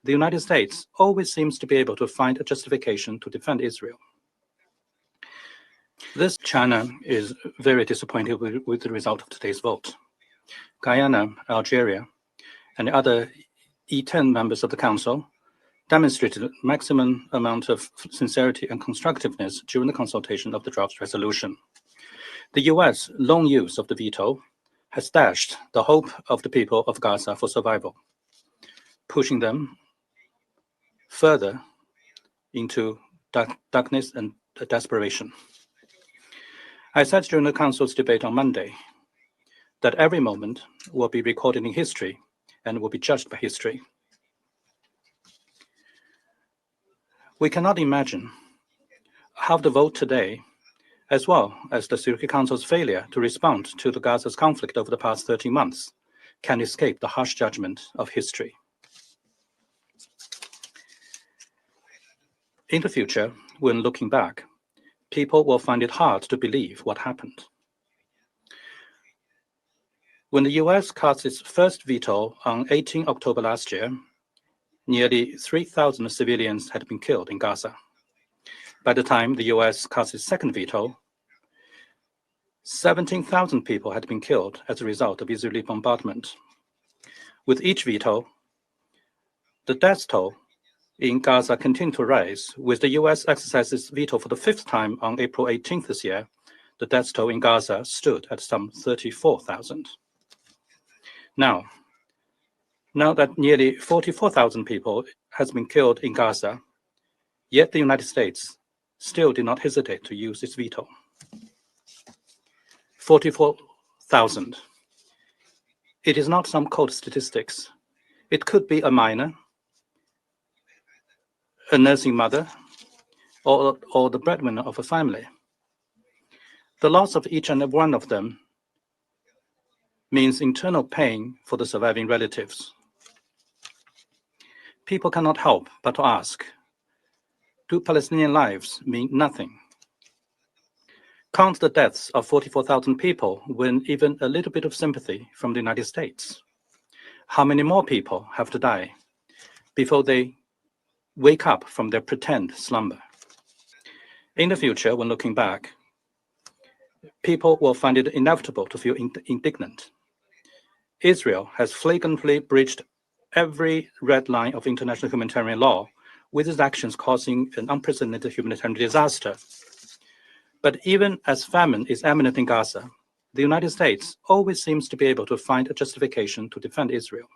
the United States always seems to be able to find a justification to defend Israel. China is very disappointed with the result of today's vote. Guyana, Algeria, and other E10 members of the Council demonstrated maximum amount of sincerity and constructiveness during the consultation of the draft resolution. The US long use of the veto has dashed the hope of the people of Gaza for survival, pushing them further into darkness and desperation. I said during the Council's debate on Monday that every moment will be recorded in history and will be judged by history. We cannot imagine how the vote today, as well as the Security Council's failure to respond to the Gaza's conflict over the past 30 months, can escape the harsh judgment of history. In the future, when looking back, people will find it hard to believe what happened. When the US cast its first veto on 18 October last year, nearly 3,000 civilians had been killed in Gaza. By the time the US cast its second veto, 17,000 people had been killed as a result of Israeli bombardment. With each veto, the death toll in Gaza continued to rise. With the US exercised its veto for the fifth time on April 18th this year, the death toll in Gaza stood at some 34,000. Now that nearly 44,000 people has been killed in Gaza, yet the United States still did not hesitate to use its veto. 44,000. It is not some cold statistics. It could be a miner, a nursing mother, or the breadwinner of a family. The loss of each and every one of them means internal pain for the surviving relatives. People cannot help but to ask, do Palestinian lives mean nothing? Can't the deaths of 44,000 people win even a little bit of sympathy from the United States? How many more people have to die before they wake up from their pretend slumber? In the future, when looking back, people will find it inevitable to feel indignant. Israel has flagrantly breached every red line of international humanitarian law, with its actions causing an unprecedented humanitarian disaster. But even as famine is imminent in Gaza, the United States always seems to be able to find a justification to defend Israel.